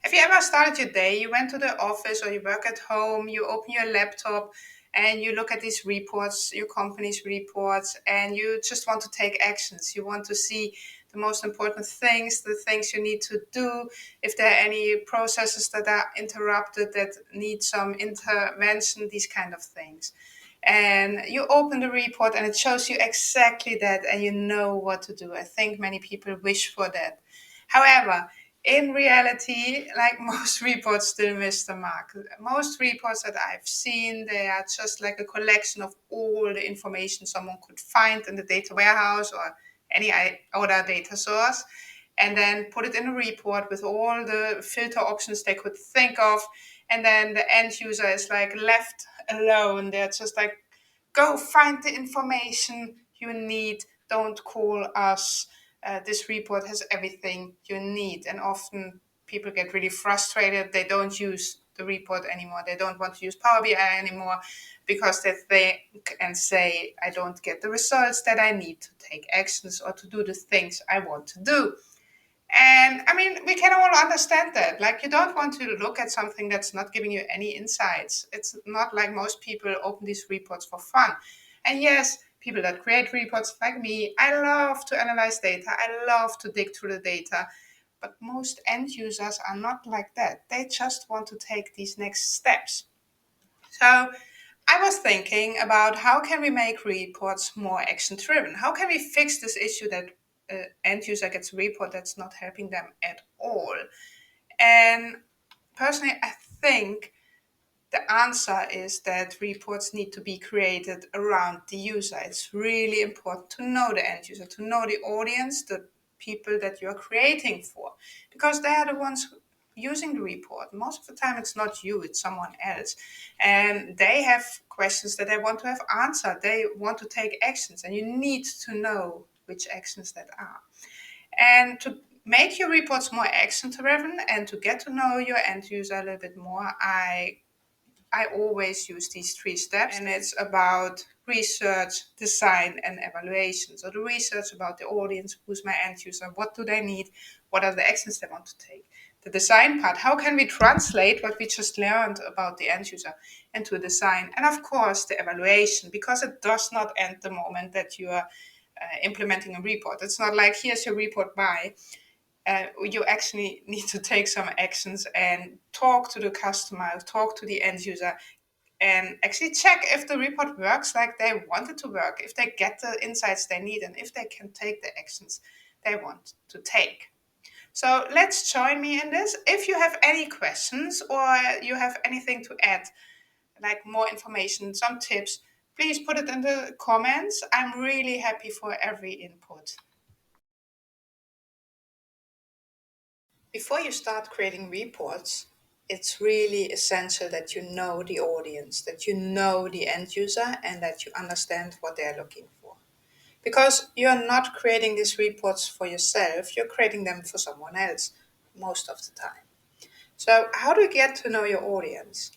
Have you ever started your day? You went to the office or you work at home, you open your laptop and you look at these reports, your company's reports, and you just want to take actions. You want to see the most important things, the things you need to do, if there are any processes that are interrupted that need some intervention, these kind of things. And you open the report and it shows you exactly that and you know what to do. I think many people wish for that. However, in reality, like most reports still miss the mark. Most reports that I've seen, they are just like a collection of all the information someone could find in the data warehouse or any other data source, and then put it in a report with all the filter options they could think of. And then the end user is like left alone. They're just like, go find the information you need. Don't call us. This report has everything you need. And often people get really frustrated. They don't use the report anymore. They don't want to use Power BI anymore because they think and say, I don't get the results that I need to take actions or to do the things I want to do. And I mean, we can all understand that. Like, you don't want to look at something that's not giving you any insights. It's not like most people open these reports for fun. And yes, people that create reports like me, I love to analyze data, I love to dig through the data. But most end users are not like that. They just want to take these next steps. So I was thinking about how can we make reports more action driven? How can we fix this issue that end user gets a report that's not helping them at all? And personally, I think the answer is that reports need to be created around the user. It's really important to know the end user, to know the audience, the people that you're creating for, because they are the ones using the report. Most of the time, it's not you, it's someone else. And they have questions that they want to have answered. They want to take actions, and you need to know which actions that are. And to make your reports more action driven and to get to know your end user a little bit more, I always use these three steps, and it's about research, design, and evaluation. So the research about the audience, who's my end user, what do they need, what are the actions they want to take. The design part, how can we translate what we just learned about the end user into a design? And of course, the evaluation, because it does not end the moment that you are implementing a report. It's not like, here's your report, bye. You actually need to take some actions and talk to the customer, talk to the end user, and actually check if the report works like they want it to work, if they get the insights they need, and if they can take the actions they want to take. So let's join me in this. If you have any questions or you have anything to add, like more information, some tips, please put it in the comments. I'm really happy for every input. Before you start creating reports, it's really essential that you know the audience, that you know the end user, and that you understand what they're looking for. Because you're not creating these reports for yourself, you're creating them for someone else most of the time. So, how do you get to know your audience?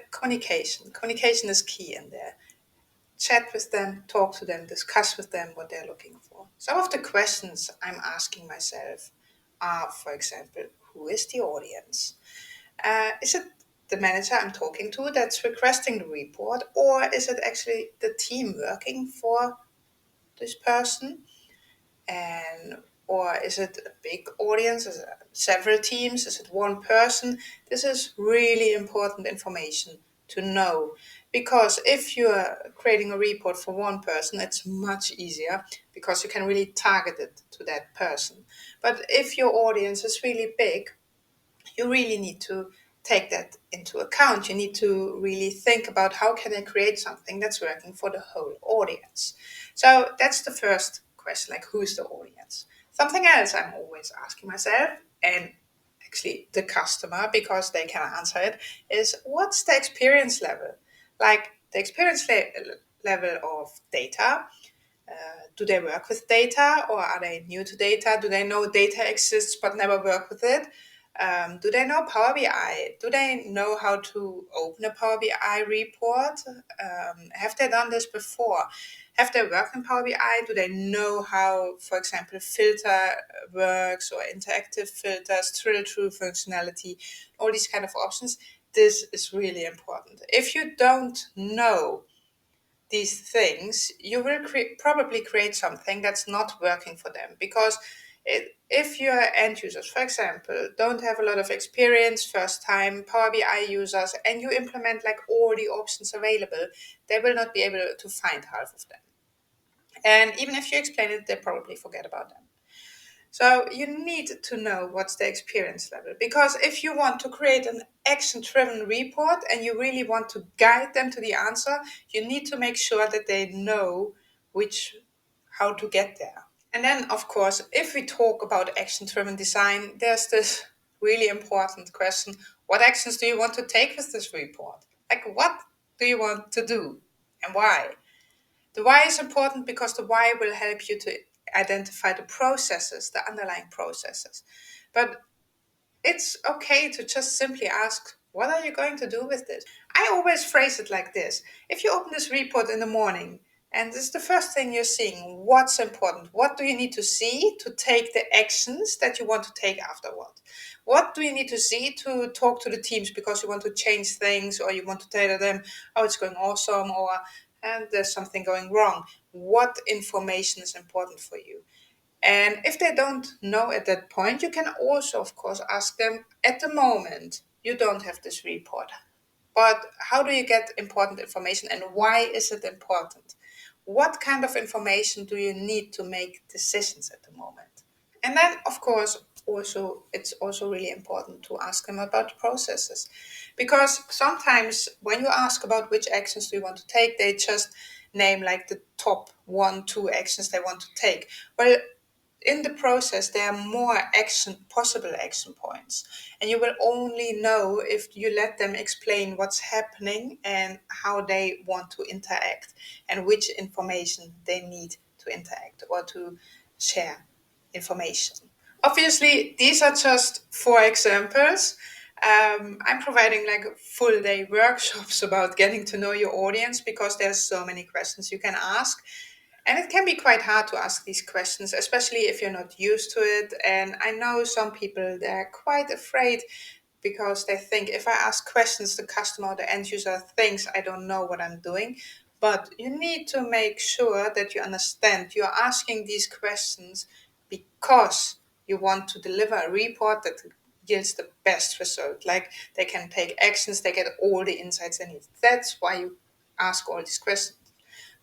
Communication. Communication is key in there. Chat with them, talk to them, discuss with them what they're looking for. Some of the questions I'm asking myself are, for example, who is the audience? Is it the manager I'm talking to that's requesting the report, or is it actually the team working for this person? And or is it a big audience? Is it several teams? Is it one person? This is really important information to know, because if you're creating a report for one person, it's much easier because you can really target it to that person. But if your audience is really big, you really need to take that into account. You need to really think about how can I create something that's working for the whole audience. So that's the first question, like, who's the audience? Something else I'm always asking myself, and actually the customer, because they can answer it, is what's the experience level? Like the experience level of data. Do they work with data, or are they new to data? Do they know data exists but never work with it? Do they know Power BI? Do they know how to open a Power BI report? Have they done this before? Have they worked in Power BI? Do they know how, for example, filter works, or interactive filters, drill through functionality, all these kind of options? This is really important. If you don't know these things, you will probably create something that's not working for them, because if your end users, for example, don't have a lot of experience, first time Power BI users, and you implement like all the options available, they will not be able to find half of them. And even if you explain it, they probably forget about them. So you need to know what's the experience level, because if you want to create an action-driven report and you really want to guide them to the answer, you need to make sure that they know which how to get there. And then, of course, if we talk about action-driven design, there's this really important question: what actions do you want to take with this report? Like, what do you want to do, and why? The why is important because the why will help you to identify the processes, the underlying processes. But it's okay to just simply ask, what are you going to do with this? I always phrase it like this: if you open this report in the morning and this is the first thing you're seeing, what's important? What do you need to see to take the actions that you want to take afterward? What do you need to see to talk to the teams because you want to change things, or you want to tell them, oh, it's going awesome, or and there's something going wrong? What information is important for you? And if they don't know at that point, you can also, of course, ask them, at the moment, you don't have this report. But how do you get important information, and why is it important? What kind of information do you need to make decisions at the moment? And then, of course, also it's also really important to ask them about the processes, because sometimes when you ask about which actions do you want to take, they just name like the top one, two actions they want to take. Well, in the process there are more possible action points, and you will only know if you let them explain what's happening and how they want to interact, and which information they need to interact or to share information. Obviously, these are just four examples. I'm providing like full day workshops about getting to know your audience, because there's so many questions you can ask. And it can be quite hard to ask these questions, especially if you're not used to it. And I know some people, they're quite afraid because they think, if I ask questions, the customer or the end user thinks I don't know what I'm doing. But you need to make sure that you understand you're asking these questions because you want to deliver a report that yields the best result. Like, they can take actions, they get all the insights they need. That's why you ask all these questions.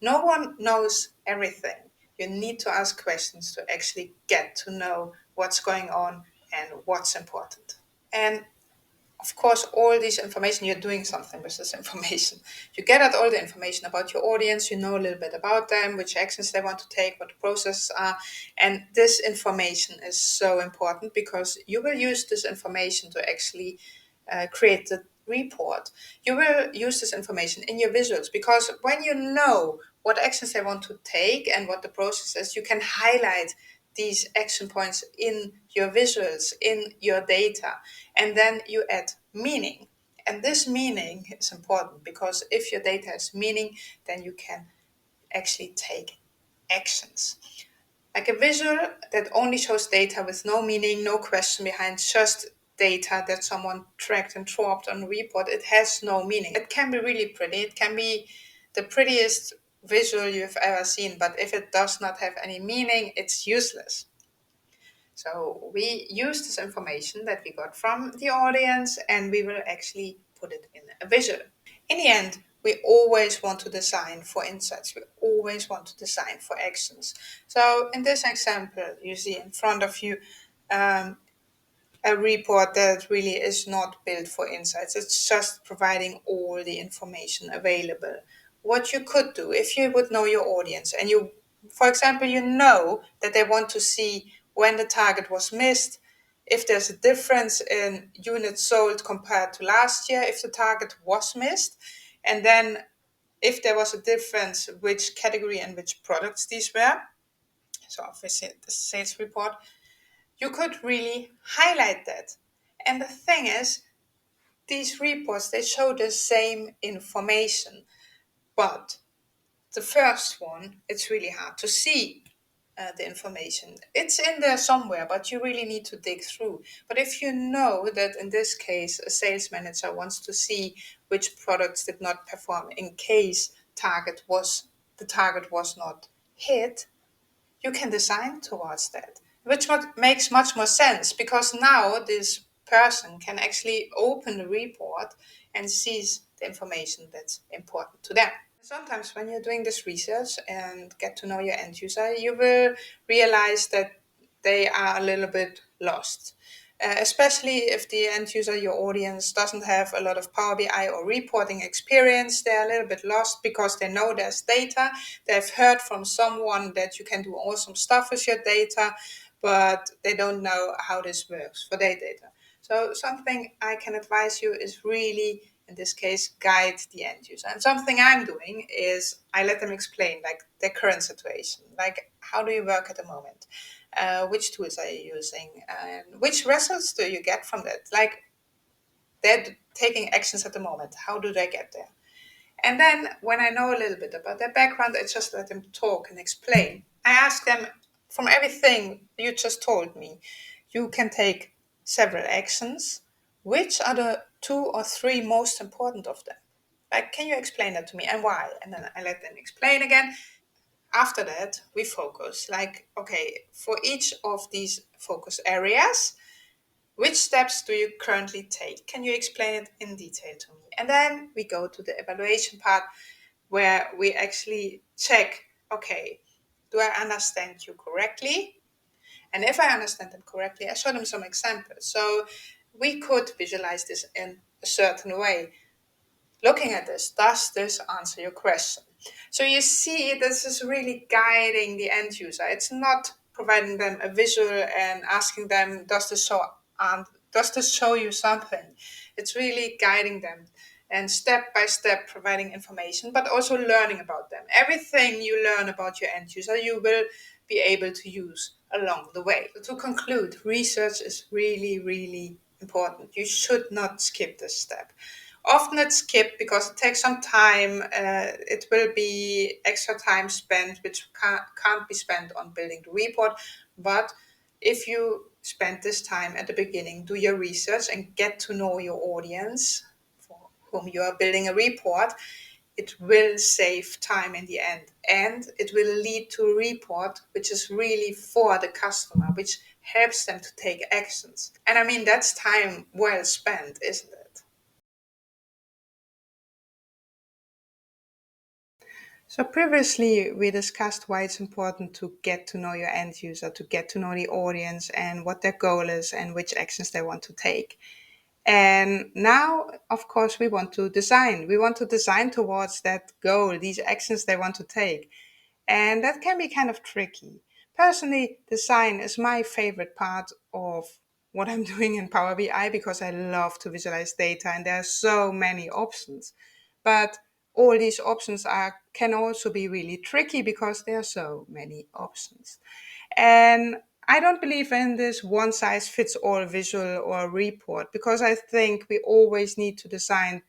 No one knows everything. You need to ask questions to actually get to know what's going on and what's important. And of course, all this information, you're doing something with this information. You get out all the information about your audience, you know a little bit about them, which actions they want to take, what the processes are. And this information is so important, because you will use this information to actually create the report. You will use this information in your visuals, because when you know what actions they want to take and what the process is, you can highlight these action points in your visuals, in your data, and then you add meaning. And this meaning is important, because if your data has meaning, then you can actually take actions. Like a visual that only shows data with no meaning, no question behind, just data that someone tracked and dropped on a report, it has no meaning. It can be really pretty, it can be the prettiest visual you've ever seen, but if it does not have any meaning, it's useless. So we use this information that we got from the audience, and we will actually put it in a visual. In the end, we always want to design for insights. We always want to design for actions. So in this example, you see in front of you um, a report that really is not built for insights. It's just providing all the information available. What you could do if you would know your audience, and you, for example, you know that they want to see when the target was missed, if there's a difference in units sold compared to last year, if the target was missed, and then if there was a difference, which category and which products these were. So obviously the sales report, you could really highlight that. And the thing is, these reports, they show the same information, but the first one, it's really hard to see the information. It's in there somewhere, but you really need to dig through. But if you know that in this case, a sales manager wants to see which products did not perform in case the target was not hit, you can design towards that, which makes much more sense because now this person can actually open the report and sees the information that's important to them. Sometimes when you're doing this research and get to know your end user, you will realize that they are a little bit lost. Especially if the end user, your audience, doesn't have a lot of Power BI or reporting experience, they're a little bit lost because they know there's data. They've heard from someone that you can do awesome stuff with your data, but they don't know how this works for their data. So something I can advise you is really, in this case, guide the end user. And something I'm doing is I let them explain like their current situation, like how do you work at the moment, which tools are you using, and which results do you get from that? Like they're taking actions at the moment. How do they get there? And then when I know a little bit about their background, I just let them talk and explain. I ask them, from everything you just told me, you can take several actions. Which are the two or three most important of them? Like, can you explain that to me and why? And then I let them explain again. After that, we focus. Like, okay, for each of these focus areas, which steps do you currently take? Can you explain it in detail to me? And then we go to the evaluation part where we actually check, okay, do I understand you correctly? And if I understand them correctly, I show them some examples. So we could visualize this in a certain way. Looking at this, does this answer your question? So you see, this is really guiding the end user. It's not providing them a visual and asking them, does this show you something? It's really guiding them and step by step providing information, but also learning about them. Everything you learn about your end user, you will be able to use along the way. So to conclude, research is really, really important. You should not skip this step. Often it's skipped because it takes some time. It will be extra time spent, which can't be spent on building the report. But if you spend this time at the beginning, do your research and get to know your audience for whom you are building a report, it will save time in the end. And it will lead to a report which is really for the customer, which helps them to take actions. And I mean, that's time well spent, isn't it? So previously we discussed why it's important to get to know your end user, to get to know the audience and what their goal is and which actions they want to take. And now, of course, we want to design. We want to design towards that goal, these actions they want to take. And that can be kind of tricky. Personally, design is my favorite part of what I'm doing in Power BI because I love to visualize data and there are so many options. But all these options can also be really tricky because there are so many options. And I don't believe in this one size fits all visual or report because I think we always need to design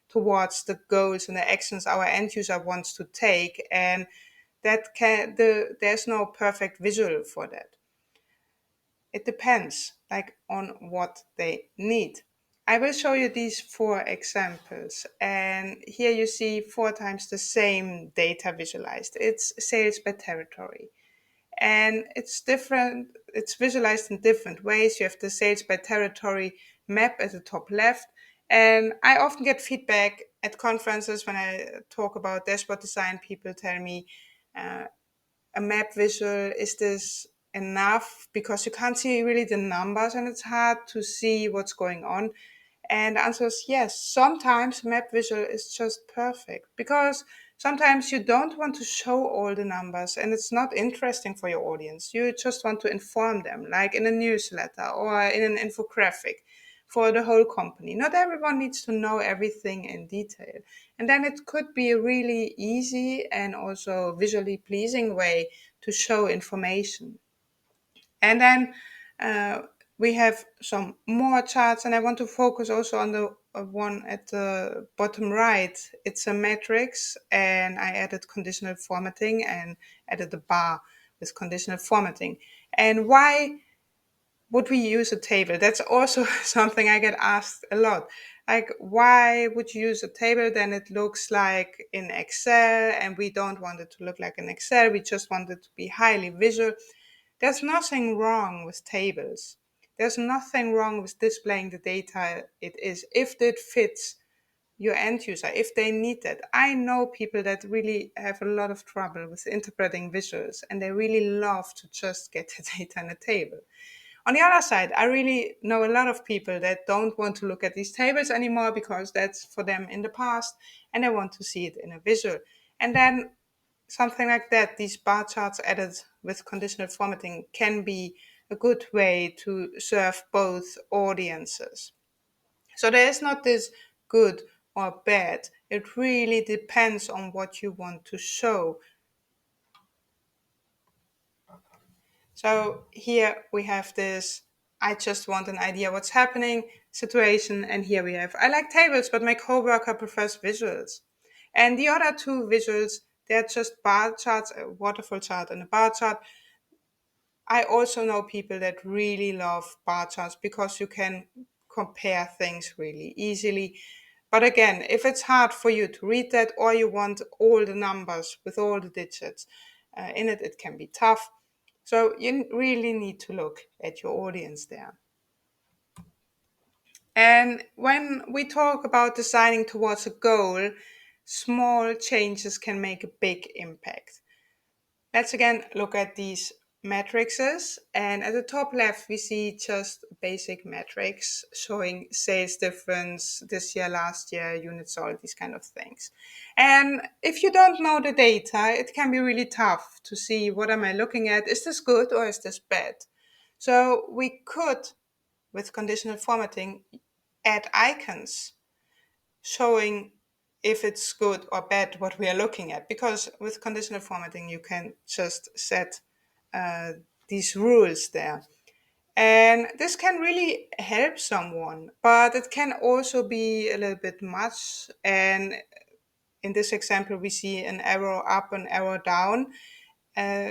towards the goals and the actions our end user wants to take, and there's no perfect visual for that. It depends like on what they need. I will show you these four examples, and here you see four times the same data visualized. It's sales by territory, and it's different. It's visualized in different ways. You have the sales by territory map at the top left, and I often get feedback at conferences when I talk about dashboard design. People tell me, uh, a map visual, is this enough? Because you can't see really the numbers and it's hard to see what's going on. And the answer is yes. Sometimes map visual is just perfect because sometimes you don't want to show all the numbers and it's not interesting for your audience. You just want to inform them, like in a newsletter or in an infographic for the whole company. Not everyone needs to know everything in detail. And then it could be a really easy and also visually pleasing way to show information. And then uh, we have some more charts, and I want to focus also on the one at the bottom right, it's a matrix, and I added conditional formatting and added a bar with conditional formatting. And why would we use a table? That's also something I get asked a lot. Like, why would you use a table? Then it looks like in Excel, and we don't want it to look like in Excel. We just want it to be highly visual. There's nothing wrong with tables. There's nothing wrong with displaying the data it is, if it fits your end user, if they need it. I know people that really have a lot of trouble with interpreting visuals, and they really love to just get the data in a table. On the other side, I really know a lot of people that don't want to look at these tables anymore because that's for them in the past, and they want to see it in a visual. And then something like that, these bar charts added with conditional formatting, can be a good way to serve both audiences. So there is not this good or bad. It really depends on what you want to show. So here we have this, I just want an idea what's happening situation. And here we have, I like tables, but my coworker prefers visuals. And the other two visuals, they're just bar charts, a waterfall chart and a bar chart. I also know people that really love bar charts because you can compare things really easily. But again, if it's hard for you to read that, or you want all the numbers with all the digits in it, it can be tough. So you really need to look at your audience there. And when we talk about designing towards a goal, small changes can make a big impact. Let's again look at these matrices. And at the top left, we see just basic metrics showing sales difference this year, last year, units sold, these kind of things. And if you don't know the data, it can be really tough to see, what am I looking at? Is this good or is this bad? So we could, with conditional formatting, add icons showing if it's good or bad what we are looking at, because with conditional formatting you can just set uh, these rules there, and this can really help someone, but it can also be a little bit much. And in this example we see an arrow up and arrow down. uh,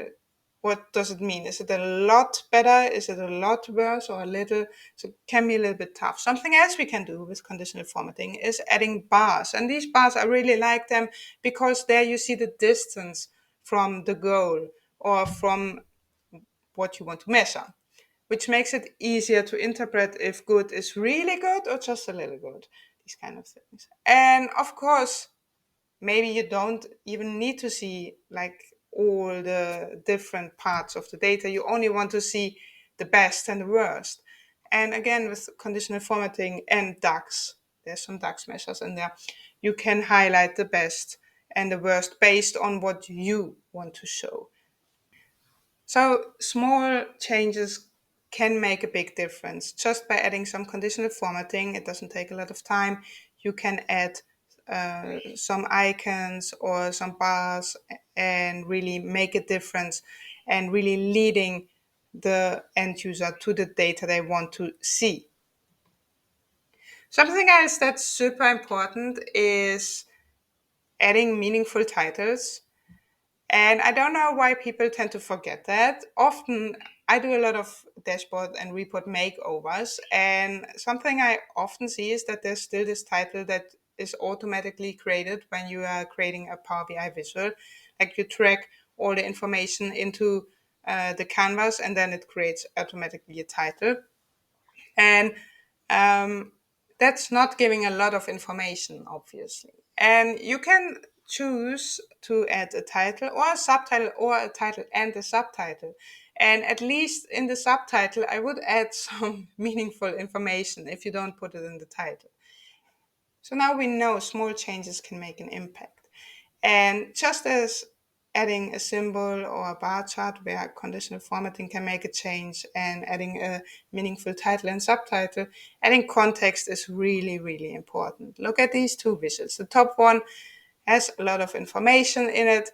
what does it mean? Is it a lot better? Is it a lot worse, or a little? So it can be a little bit tough. Something else we can do with conditional formatting is adding bars. And these bars, I really like them because there you see the distance from the goal or from what you want to measure, which makes it easier to interpret if good is really good or just a little good, these kind of things. And of course, maybe you don't even need to see like all the different parts of the data. You only want to see the best and the worst. And again, with conditional formatting and DAX, there's some DAX measures in there, you can highlight the best and the worst based on what you want to show. So small changes can make a big difference. Just by adding some conditional formatting, it doesn't take a lot of time. You can add some icons or some bars and really make a difference, and really leading the end user to the data they want to see. Something else that's super important is adding meaningful titles. And I don't know why people tend to forget that. Often I do a lot of dashboard and report makeovers, and something I often see is that there's still this title that is automatically created when you are creating a Power BI visual. Like you track all the information into the canvas, and then it creates automatically a title. And um, that's not giving a lot of information, obviously. And you can choose to add a title or a subtitle, or a title and a subtitle. And at least in the subtitle, I would add some meaningful information if you don't put it in the title. So now we know small changes can make an impact. And just as adding a symbol or a bar chart where conditional formatting can make a change, and adding a meaningful title and subtitle, adding context is really, really important. Look at these two visuals. The top one has a lot of information in it,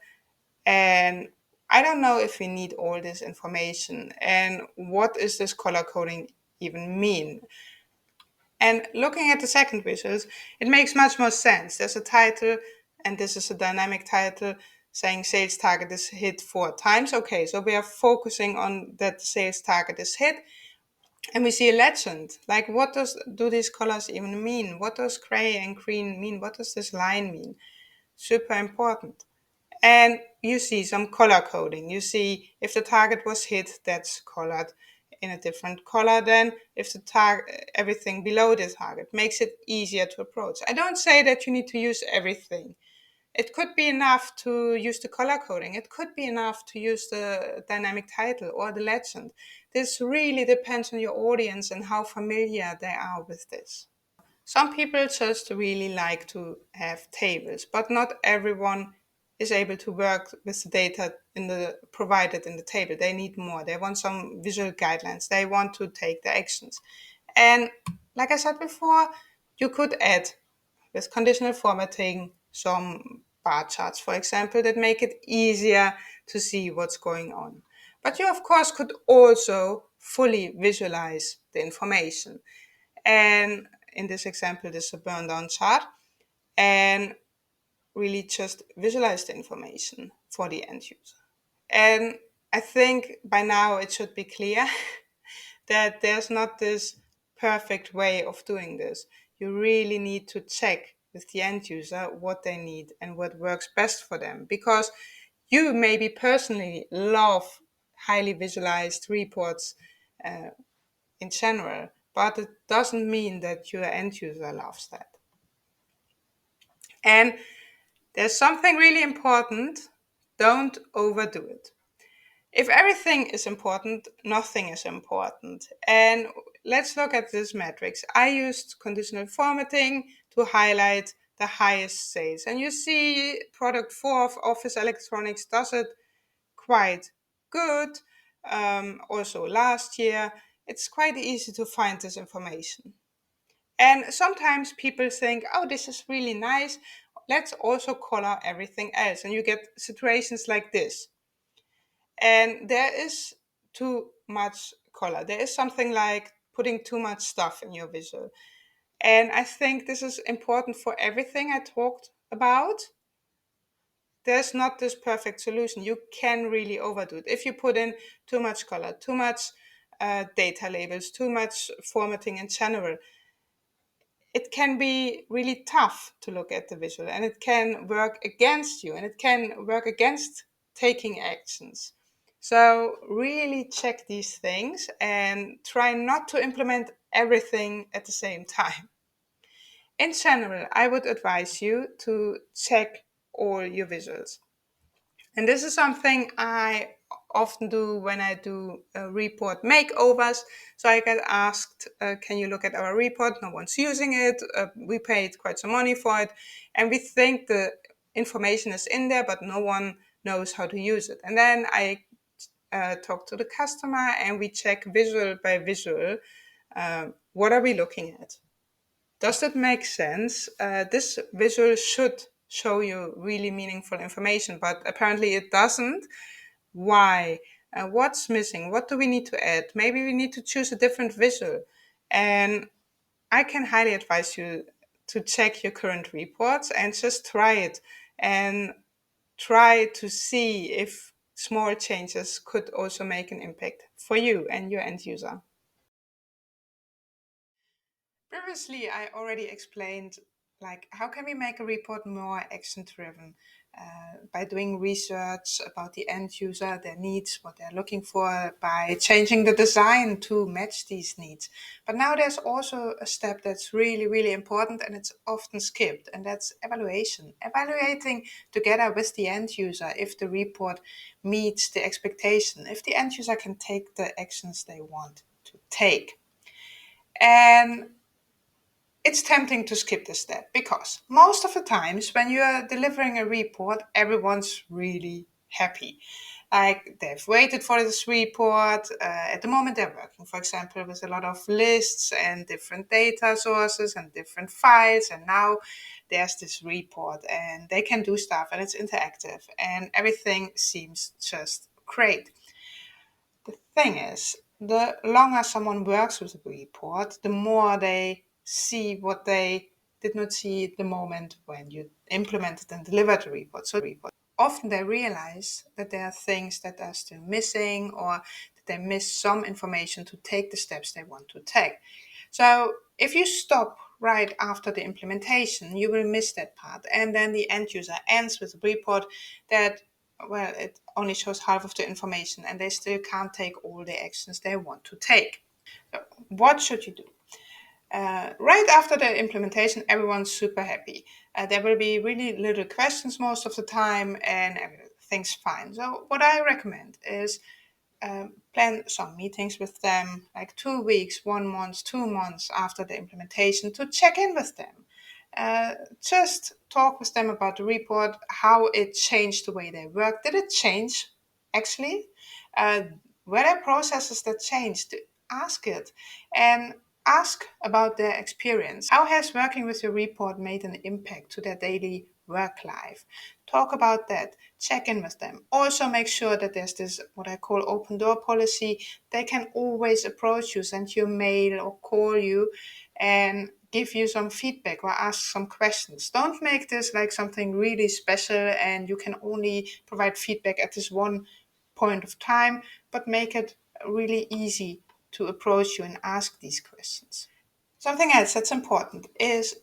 and I don't know if we need all this information. And what is this color coding even mean? And looking at the second visuals, it makes much more sense. There's a title, and this is a dynamic title saying sales target is hit 4 times. Okay, so we are focusing on that the sales target is hit. And we see a legend. Like, what do these colors even mean? What does gray and green mean? What does this line mean? Super important. And you see some color coding. You see if the target was hit, that's colored in a different color than if the target, everything below the target, makes it easier to approach. I don't say that you need to use everything. It could be enough to use the color coding. It could be enough to use the dynamic title or the legend. This really depends on your audience and how familiar they are with this. Some people just really like to have tables, but not everyone is able to work with the data provided in the table. They need more. They want some visual guidelines. They want to take the actions. And like I said before, you could add with conditional formatting some bar charts, for example, that make it easier to see what's going on. But you, of course, could also fully visualize the information. And in this example, this is a burn down chart, and really just visualize the information for the end user. And I think by now it should be clear that there's not this perfect way of doing this. You really need to check with the end user what they need and what works best for them, because you maybe personally love highly visualized reports in general, but it doesn't mean that your end user loves that. And there's something really important: don't overdo it. If everything is important, nothing is important. And let's look at this matrix. I used conditional formatting to highlight the highest sales. And you see product 4 of Office Electronics does it quite good. Also last year, it's quite easy to find this information. And sometimes people think, oh, this is really nice. Let's also color everything else. And you get situations like this. And there is too much color. There is something like putting too much stuff in your visual. And I think this is important for everything I talked about. There's not this perfect solution. You can really overdo it. If you put in too much color, too much data labels, too much formatting in general, it can be really tough to look at the visual, and it can work against you, and it can work against taking actions. So really check these things and try not to implement everything at the same time. In general, I would advise you to check all your visuals. And this is something I often do when I do report makeovers. So I get asked, can you look at our report? No one's using it. We paid quite some money for it. And we think the information is in there, but no one knows how to use it. And then I talk to the customer and we check visual by visual. What are we looking at? Does that make sense? This visual should show you really meaningful information, but apparently it doesn't. Why? What's missing? What do we need to add? Maybe we need to choose a different visual. And I can highly advise you to check your current reports and just try it and try to see if small changes could also make an impact for you and your end user. Previously, I already explained like how can we make a report more action driven by doing research about the end user, their needs, what they're looking for, by changing the design to match these needs. But now there's also a step that's really, really important and it's often skipped, and that's evaluation. Evaluating together with the end user if the report meets the expectation, if the end user can take the actions they want to take. And it's tempting to skip this step because most of the times when you are delivering a report, everyone's really happy. Like they've waited for this report. At the moment, they're working, for example, with a lot of lists and different data sources and different files. And now there's this report and they can do stuff and it's interactive and everything seems just great. The thing is, the longer someone works with a report, the more they see what they did not see at the moment when you implemented and delivered the report. So often they realize that there are things that are still missing, or that they miss some information to take the steps they want to take. So if you stop right after the implementation, you will miss that part. And then the end user ends with a report that, well, it only shows half of the information and they still can't take all the actions they want to take. So what should you do? Right after the implementation, everyone's super happy. There will be really little questions most of the time, and everything's fine. So, what I recommend is plan some meetings with them, like 2 weeks, 1 month, 2 months after the implementation, to check in with them. Just talk with them about the report, how it changed the way they work. Did it change actually? Uh, were there processes that changed? Ask it and ask about their experience. How has working with your report made an impact to their daily work life? Talk about that. Check in with them. Also, make sure that there's this what I call open door policy. They can always approach you, send you a mail, or call you and give you some feedback or ask some questions. Don't make this like something really special and you can only provide feedback at this one point of time, but make it really easy to approach you and ask these questions. Something else that's important is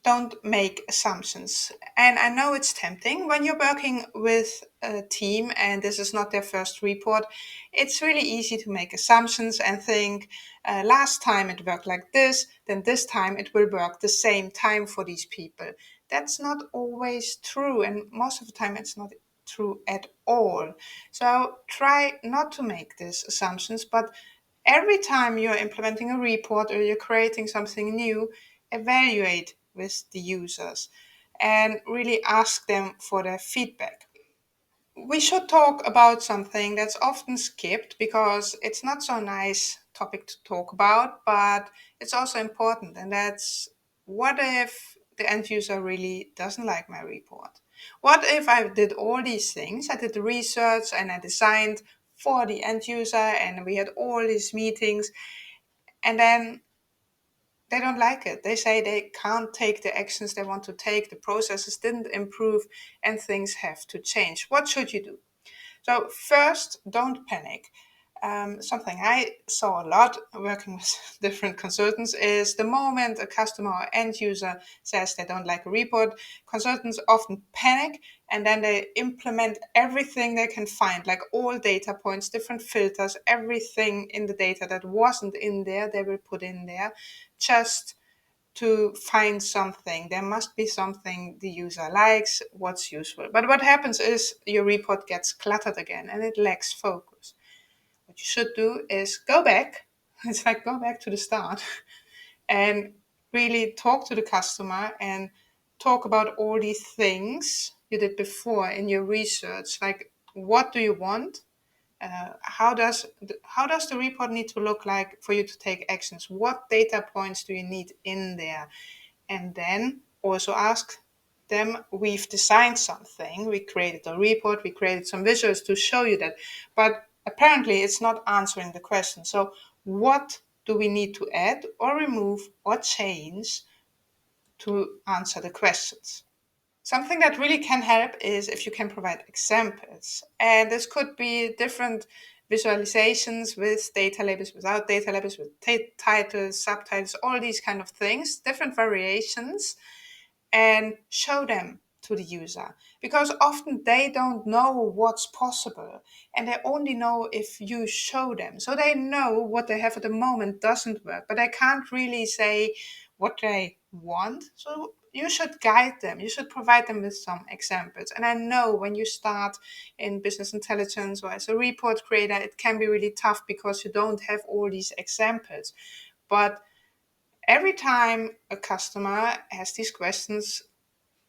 don't make assumptions. And I know it's tempting when you're working with a team and this is not their first report. It's really easy to make assumptions and think last time it worked like this, then this time it will work the same time for these people. That's not always true, and most of the time it's not true at all. So try not to make these assumptions, but every time you're implementing a report or you're creating something new, evaluate with the users and really ask them for their feedback. We should talk about something that's often skipped because it's not so nice topic to talk about, but it's also important, and that's what if the end user really doesn't like my report? What if I did all these things? I did the research and I designed for the end user and we had all these meetings, and then they don't like it. They say they can't take the actions they want to take, the processes didn't improve, and things have to change. What should you do? So, first, don't panic. Something I saw a lot working with different consultants is the moment a customer or end user says they don't like a report, consultants often panic and then they implement everything they can find, like all data points, different filters, everything in the data that wasn't in there, they will put in there just to find something. There must be something the user likes, what's useful. But what happens is your report gets cluttered again and it lacks focus. What you should do is go back. It's like go back to the start and really talk to the customer and talk about all these things you did before in your research. Like, what do you want? How does the report need to look like for you to take actions? What data points do you need in there? And then also ask them, we've designed something, we created a report, we created some visuals to show you that, but apparently it's not answering the question. So what do we need to add or remove or change to answer the questions? Something that really can help is if you can provide examples. And this could be different visualizations with data labels, without data labels, with titles, subtitles, all these kind of things, different variations, and show them to the user, because often they don't know what's possible and they only know if you show them. So they know what they have at the moment doesn't work, but they can't really say what they want. So you should guide them, you should provide them with some examples. And I know when you start in business intelligence or as a report creator, it can be really tough because you don't have all these examples. But every time a customer has these questions,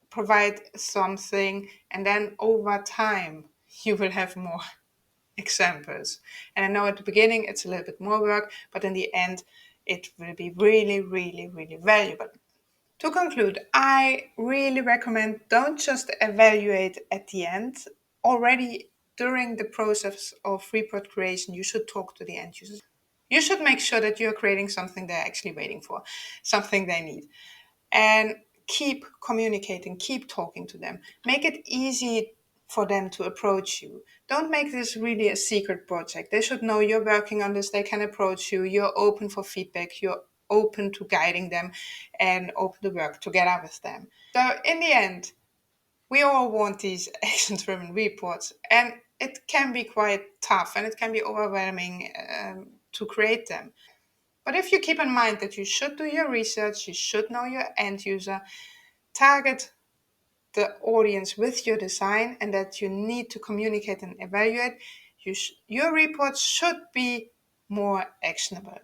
provide something, and then over time you will have more examples. And I know at the beginning it's a little bit more work, but in the end it will be really, really, really valuable. To conclude, I really recommend don't just evaluate at the end. Already during the process of report creation, you should talk to the end users. You should make sure that you're creating something they're actually waiting for, something they need. And keep communicating, keep talking to them. Make it easy for them to approach you. Don't make this really a secret project. They should know you're working on this, they can approach you, you're open for feedback, you're open to guiding them and open to work together with them. So, in the end, we all want these action driven reports, and it can be quite tough and it can be overwhelming to create them. But if you keep in mind that you should do your research, you should know your end user, target the audience with your design, and that you need to communicate and evaluate, your reports should be more actionable.